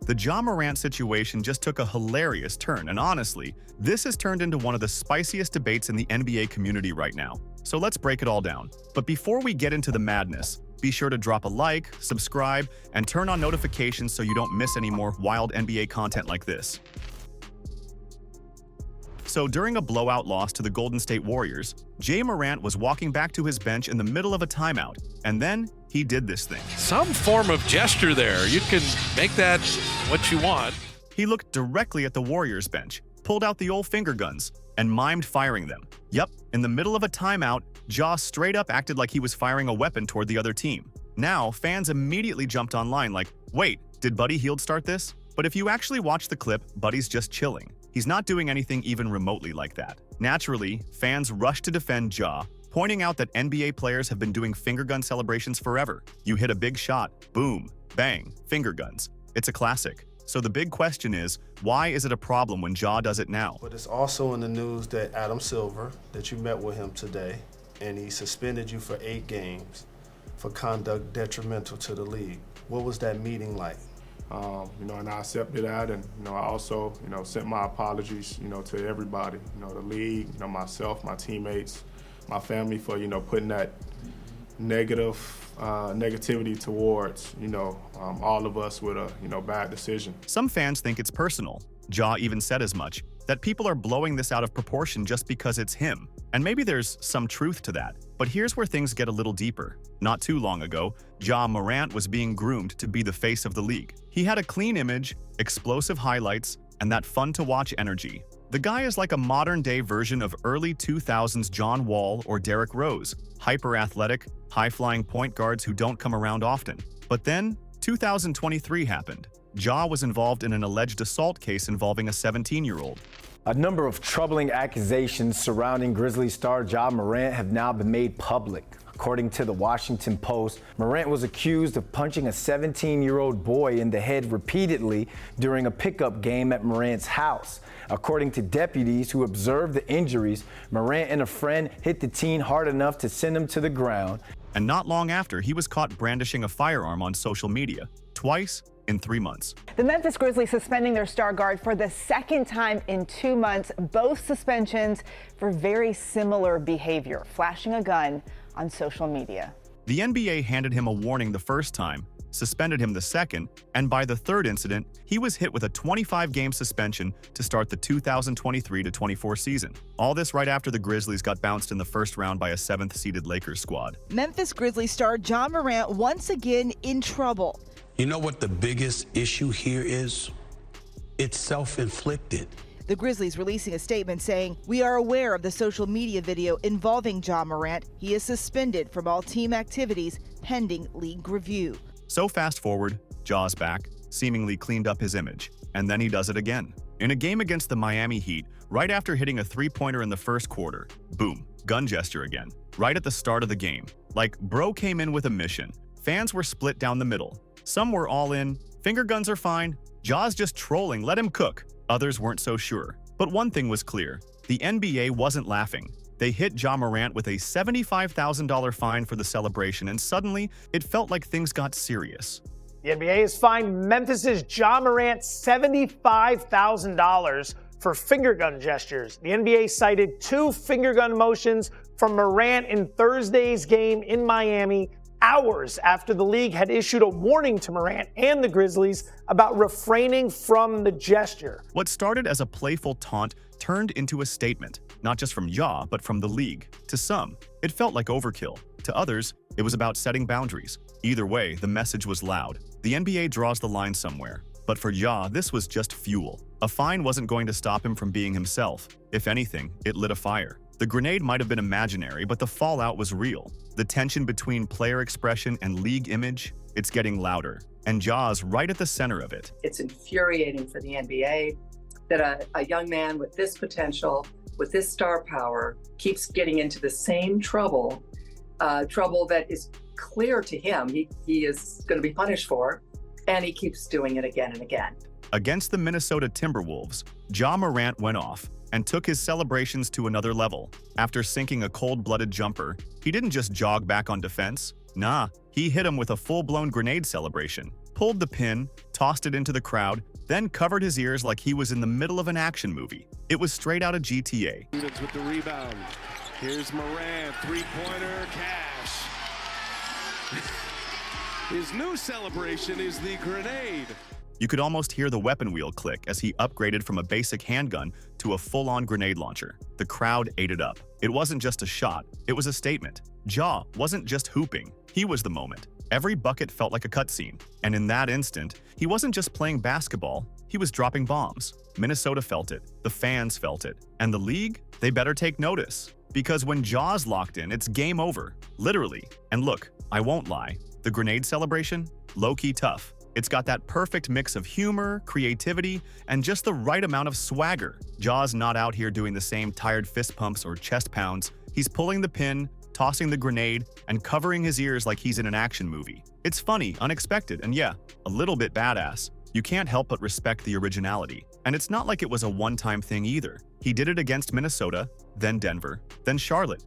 The Ja Morant situation just took a hilarious turn, and honestly, this has turned into one of the spiciest debates in the NBA community right now. So let's break it all down. But before we get into the madness, be sure to drop a like, subscribe, and turn on notifications so you don't miss any more wild NBA content like this. So during a blowout loss to the Golden State Warriors, Ja Morant was walking back to his bench in the middle of a timeout, and then he did this thing. Some form of gesture there. You can make that what you want. He looked directly at the Warriors bench, pulled out the old finger guns, and mimed firing them. Yup, in the middle of a timeout, Ja straight up acted like he was firing a weapon toward the other team. Now, fans immediately jumped online like, wait, did Buddy Hield start this? But if you actually watch the clip, Buddy's just chilling. He's not doing anything even remotely like that. Naturally, fans rushed to defend Ja, pointing out that NBA players have been doing finger gun celebrations forever. You hit a big shot, boom, bang, finger guns. It's a classic. So the big question is, why is it a problem when Ja does it now? But it's also in the news that Adam Silver, that you met with him today, and he suspended you for 8 games for conduct detrimental to the league. What was that meeting like? And I accepted that, and I also, sent my apologies, to everybody, the league, myself, my teammates, my family for, putting that negativity towards, all of us with a, bad decision. Some fans think it's personal. Ja even said as much, that people are blowing this out of proportion just because it's him. And maybe there's some truth to that. But here's where things get a little deeper. Not too long ago, Ja Morant was being groomed to be the face of the league. He had a clean image, explosive highlights, and that fun-to-watch energy. The guy is like a modern-day version of early 2000s John Wall or Derrick Rose, hyper-athletic, high-flying point guards who don't come around often. But then, 2023 happened. Ja was involved in an alleged assault case involving a 17-year-old. A number of troubling accusations surrounding Grizzlies star Ja Morant have now been made public. According to the Washington Post, Morant was accused of punching a 17-year-old boy in the head repeatedly during a pickup game at Morant's house. According to deputies who observed the injuries, Morant and a friend hit the teen hard enough to send him to the ground. And not long after, he was caught brandishing a firearm on social media, twice in 3 months. The Memphis Grizzlies suspending their star guard for the second time in 2 months, both suspensions for very similar behavior, flashing a gun on social media. The NBA handed him a warning the first time, suspended him the second, and by the third incident, he was hit with a 25-game suspension to start the 2023-24 season. All this right after the Grizzlies got bounced in the first round by a 7th-seeded Lakers squad. Memphis Grizzlies star Ja Morant once again in trouble. You know what the biggest issue here is? It's self-inflicted. The Grizzlies releasing a statement saying, "We are aware of the social media video involving Ja Morant. He is suspended from all team activities pending league review." So fast forward, Ja's back, seemingly cleaned up his image, and then he does it again. In a game against the Miami Heat, right after hitting a three-pointer in the first quarter, boom, gun gesture again, right at the start of the game. Like, bro came in with a mission. Fans were split down the middle. Some were all in, finger guns are fine, Ja's just trolling, let him cook. Others weren't so sure. But one thing was clear, the NBA wasn't laughing. They hit Ja Morant with a $75,000 fine for the celebration, and suddenly, it felt like things got serious. The NBA has fined Memphis's Ja Morant $75,000 for finger gun gestures. The NBA cited 2 finger gun motions from Morant in Thursday's game in Miami, hours after the league had issued a warning to Morant and the Grizzlies about refraining from the gesture. What started as a playful taunt turned into a statement, not just from Ja, but from the league. To some, it felt like overkill. To others, it was about setting boundaries. Either way, the message was loud. The NBA draws the line somewhere. But for Ja, this was just fuel. A fine wasn't going to stop him from being himself. If anything, it lit a fire. The grenade might have been imaginary, but the fallout was real. The tension between player expression and league image, it's getting louder. And Ja's right at the center of it. It's infuriating for the NBA that a young man with this potential, with this star power, keeps getting into the same trouble that is clear to him he is going to be punished for, and he keeps doing it again and again. Against the Minnesota Timberwolves, Ja Morant went off and took his celebrations to another level. After sinking a cold-blooded jumper, he didn't just jog back on defense. Nah, he hit him with a full-blown grenade celebration. pulled the pin, tossed it into the crowd, then covered his ears like he was in the middle of an action movie. It was straight out of GTA. With the rebound. Here's Morant, three-pointer, cash. His new celebration is the grenade. You could almost hear the weapon wheel click as he upgraded from a basic handgun to a full-on grenade launcher. The crowd ate it up. It wasn't just a shot, it was a statement. Ja wasn't just hooping, he was the moment. Every bucket felt like a cutscene, and in that instant, he wasn't just playing basketball, he was dropping bombs. Minnesota felt it, the fans felt it, and the league, they better take notice. Because when Ja's locked in, it's game over, literally. And look, I won't lie, the grenade celebration, low-key tough. It's got that perfect mix of humor, creativity, and just the right amount of swagger. Ja's not out here doing the same tired fist pumps or chest pounds. He's pulling the pin, tossing the grenade, and covering his ears like he's in an action movie. It's funny, unexpected, and yeah, a little bit badass. You can't help but respect the originality. And it's not like it was a one-time thing either. He did it against Minnesota, then Denver, then Charlotte.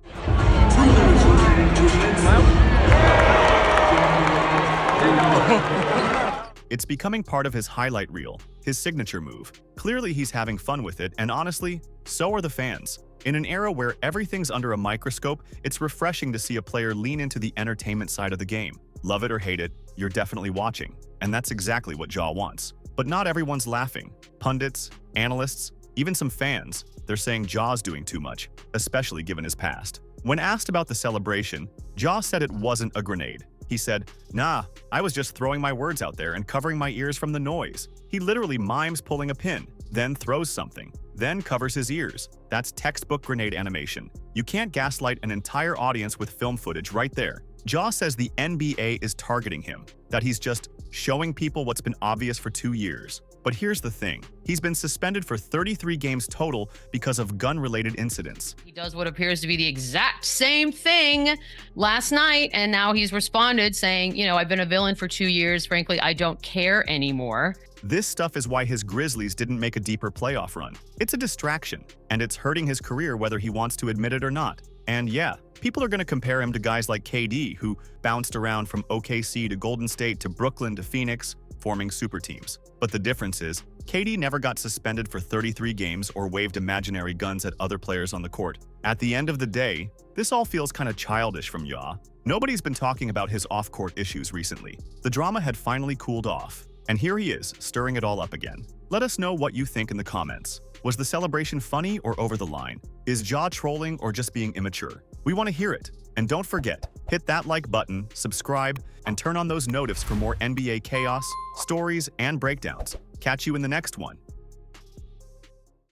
It's becoming part of his highlight reel, his signature move. Clearly he's having fun with it, and honestly, so are the fans. In an era where everything's under a microscope, it's refreshing to see a player lean into the entertainment side of the game. Love it or hate it, you're definitely watching. And that's exactly what Ja wants. But not everyone's laughing. Pundits, analysts, even some fans, they're saying Ja's doing too much, especially given his past. When asked about the celebration, Ja said it wasn't a grenade. He said, "Nah, I was just throwing my words out there and covering my ears from the noise." He literally mimes pulling a pin, then throws something, then covers his ears. That's textbook grenade animation. You can't gaslight an entire audience with film footage right there. Ja says the NBA is targeting him, that he's just showing people what's been obvious for 2 years. But here's the thing, he's been suspended for 33 games total because of gun-related incidents. He does what appears to be the exact same thing last night, and now he's responded saying, you know, I've been a villain for 2 years. Frankly, I don't care anymore. This stuff is why his Grizzlies didn't make a deeper playoff run. It's a distraction, and it's hurting his career whether he wants to admit it or not. And yeah, people are going to compare him to guys like KD, who bounced around from OKC to Golden State to Brooklyn to Phoenix, forming super teams. But the difference is, KD never got suspended for 33 games or waved imaginary guns at other players on the court. At the end of the day, this all feels kind of childish from Ja. Nobody's been talking about his off-court issues recently. The drama had finally cooled off. And here he is, stirring it all up again. Let us know what you think in the comments. Was the celebration funny or over the line? Is Ja trolling or just being immature? We want to hear it. And don't forget, hit that like button, subscribe, and turn on those notifs for more NBA chaos, stories, and breakdowns. Catch you in the next one.